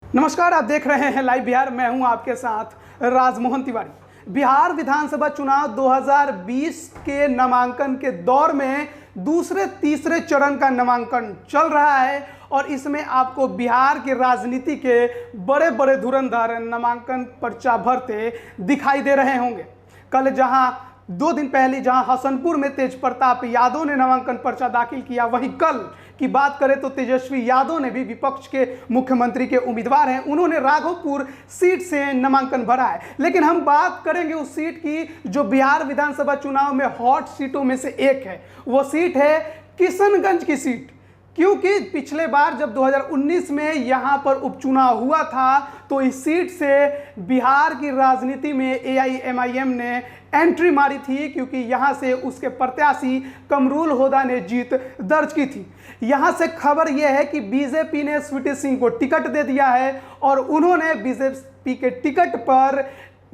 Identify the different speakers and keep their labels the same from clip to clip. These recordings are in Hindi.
Speaker 1: नमस्कार, आप देख रहे हैं लाइव बिहार। मैं हूं आपके साथ राजमोहन तिवारी। बिहार विधानसभा चुनाव 2020 के नामांकन के दौर में दूसरे तीसरे चरण का नामांकन चल रहा है और इसमें आपको बिहार की राजनीति के बड़े बड़े धुरंधर नामांकन पर्चा भरते दिखाई दे रहे होंगे। कल जहां 2 दिन पहले जहां हसनपुर में तेज प्रताप यादव ने नामांकन पर्चा दाखिल किया, वहीं कल की बात करें तो तेजस्वी यादव ने भी, विपक्ष के मुख्यमंत्री के उम्मीदवार हैं, उन्होंने राघोपुर सीट से नामांकन भरा है। लेकिन हम बात करेंगे उस सीट की जो बिहार विधानसभा चुनाव में हॉट सीटों में से एक है। वो सीट है किशनगंज की सीट। क्योंकि पिछले बार जब 2019 में यहाँ पर उपचुनाव हुआ था तो इस सीट से बिहार की राजनीति में AIMIM ने एंट्री मारी थी, क्योंकि यहाँ से उसके प्रत्याशी कमरुल होदा ने जीत दर्ज की थी। यहाँ से खबर यह है कि बीजेपी ने स्वीटी सिंह को टिकट दे दिया है और उन्होंने बीजेपी के टिकट पर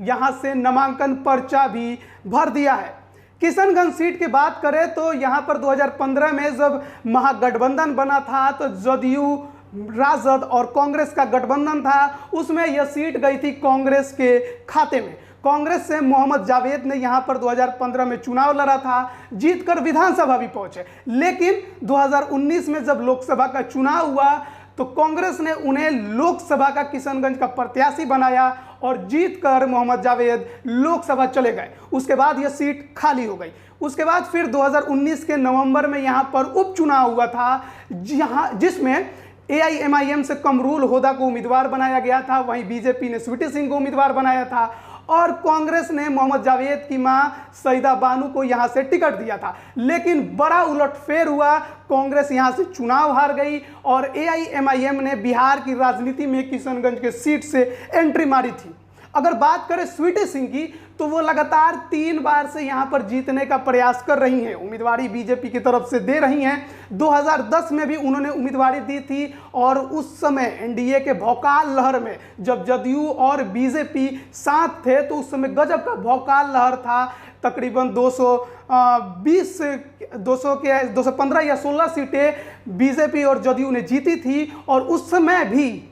Speaker 1: यहाँ से नामांकन पर्चा भी भर दिया है। किशनगंज सीट की बात करें तो यहाँ पर 2015 में जब महागठबंधन बना था तो जदयू, राजद और कांग्रेस का गठबंधन था, उसमें यह सीट गई थी कांग्रेस के खाते में। कांग्रेस से मोहम्मद जावेद ने यहाँ पर 2015 में चुनाव लड़ा था, जीतकर विधानसभा भी पहुंचे। लेकिन 2019 में जब लोकसभा का चुनाव हुआ तो कांग्रेस ने उन्हें लोकसभा का किशनगंज का प्रत्याशी बनाया और जीतकर मोहम्मद जावेद लोकसभा चले गए। उसके बाद यह सीट खाली हो गई। उसके बाद फिर 2019 के नवंबर में यहाँ पर उपचुनाव हुआ था, जिसमें AIMIM से कमरुल होदा को उम्मीदवार बनाया गया था। वहीं बीजेपी ने स्वीटी सिंह को उम्मीदवार बनाया था और कांग्रेस ने मोहम्मद जावेद की मां सईदा बानू को यहां से टिकट दिया था। लेकिन बड़ा उलटफेर हुआ, कांग्रेस यहां से चुनाव हार गई और AIMIM ने बिहार की राजनीति में किशनगंज के सीट से एंट्री मारी थी। अगर बात करें स्वीटी सिंह की तो वो लगातार 3 बार से यहां पर जीतने का प्रयास कर रही हैं, उम्मीदवारी बीजेपी की तरफ से दे रही हैं। 2010 में भी उन्होंने उम्मीदवारी दी थी और उस समय NDA के भौकाल लहर में जब जदयू और बीजेपी साथ थे तो उस समय गजब का भौकाल लहर था। तकरीबन 215 या 16 सीटें बीजेपी और जदयू ने जीती थी और उस समय भी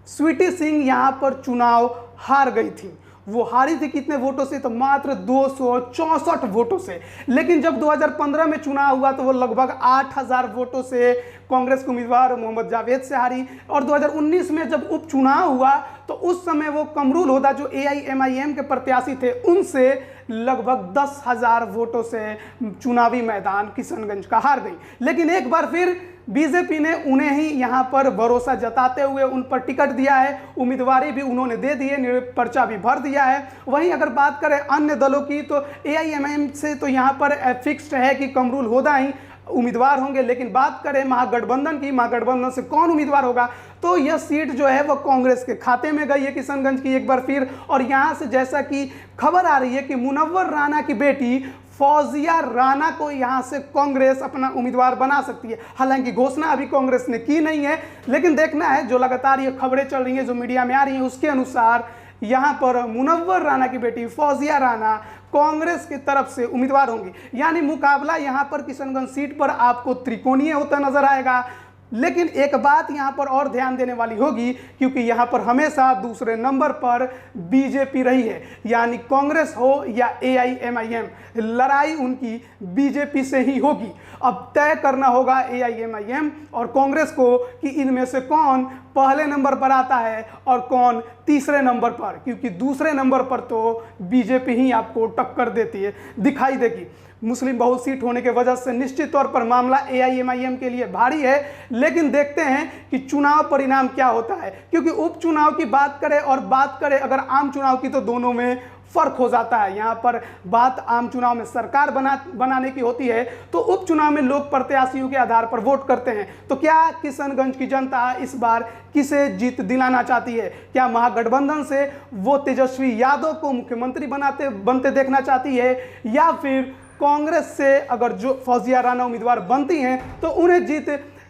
Speaker 1: स्वीटी सिंह यहां पर चुनाव हार गई थी। वो हारी थी कितने वोटों से? तो मात्र 264 वोटों से। लेकिन जब 2015 में चुनाव हुआ तो वो लगभग 8000 वोटों से कांग्रेस के उम्मीदवार मोहम्मद जावेद से हारी। और 2019 में जब उपचुनाव हुआ तो उस समय वो कमरुल होदा जो AIMIM के प्रत्याशी थे उनसे लगभग 10,000 वोटों से चुनावी मैदान किशनगंज का हार गई। लेकिन एक बार फिर बीजेपी ने उन्हें ही यहाँ पर भरोसा जताते हुए उन पर टिकट दिया है, उम्मीदवारी भी उन्होंने दे दी है, पर्चा भी भर दिया है। वहीं अगर बात करें अन्य दलों की तो AIMIM से तो यहाँ पर फिक्स्ड है कि कमरुल होदा ही उम्मीदवार होंगे। लेकिन बात करें महागठबंधन की, महागठबंधन से कौन उम्मीदवार होगा, तो यह सीट जो है वह कांग्रेस के खाते में गई है किशनगंज की एक बार फिर। और यहाँ से जैसा कि खबर आ रही है कि मुनव्वर राणा की बेटी फौजिया राणा को यहाँ से कांग्रेस अपना उम्मीदवार बना सकती है। हालांकि घोषणा अभी कांग्रेस ने की नहीं है, लेकिन देखना है। जो लगातार ये खबरें चल रही हैं, जो मीडिया में आ रही हैं, उसके अनुसार यहाँ पर मुनव्वर राणा की बेटी फौजिया राणा कांग्रेस की तरफ से उम्मीदवार होंगी। यानी मुकाबला यहाँ पर किशनगंज सीट पर आपको त्रिकोणीय होता नजर आएगा। लेकिन एक बात यहाँ पर और ध्यान देने वाली होगी, क्योंकि यहाँ पर हमेशा दूसरे नंबर पर बीजेपी रही है। यानी कांग्रेस हो या AIMIM, लड़ाई उनकी बीजेपी से ही होगी। अब तय करना होगा AIMIM और कांग्रेस को कि इनमें से कौन पहले नंबर पर आता है और कौन तीसरे नंबर पर, क्योंकि दूसरे नंबर पर तो बीजेपी ही आपको टक्कर देती है, दिखाई देगी। मुस्लिम बहु सीट होने के वजह से निश्चित तौर पर मामला AIMIM के लिए भारी है। लेकिन देखते हैं कि चुनाव परिणाम क्या होता है, क्योंकि उपचुनाव की बात करें और बात करें अगर आम चुनाव की तो दोनों में फर्क हो जाता है। यहाँ पर बात आम चुनाव में सरकार बनाने की होती है, तो उपचुनाव में लोग प्रत्याशियों के आधार पर वोट करते हैं। तो क्या किशनगंज की जनता इस बार किसे जीत दिलाना चाहती है? क्या महागठबंधन से वो तेजस्वी यादव को मुख्यमंत्री बनते देखना चाहती है, या फिर कांग्रेस से अगर जो फौजिया राणा उम्मीदवार बनती हैं तो उन्हें जीत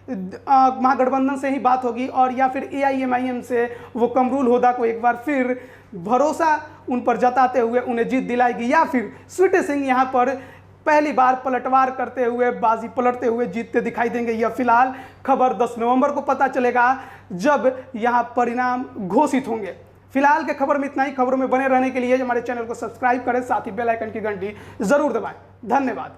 Speaker 1: महागठबंधन से ही बात होगी, और या फिर AIMIM से वो कमरुल होदा को एक बार फिर भरोसा उन पर जताते हुए उन्हें जीत दिलाएगी, या फिर स्वीटी सिंह यहाँ पर पहली बार पलटवार करते हुए, बाजी पलटते हुए जीतते दिखाई देंगे। यह फिलहाल खबर 10 नवंबर को पता चलेगा। जब यहाँ परिणाम घोषित होंगे। फिलहाल के खबर में इतना ही। खबरों में बने रहने के लिए हमारे चैनल को सब्सक्राइब करें, साथ ही बेल आइकन की घंटी जरूर दबाएं। धन्यवाद।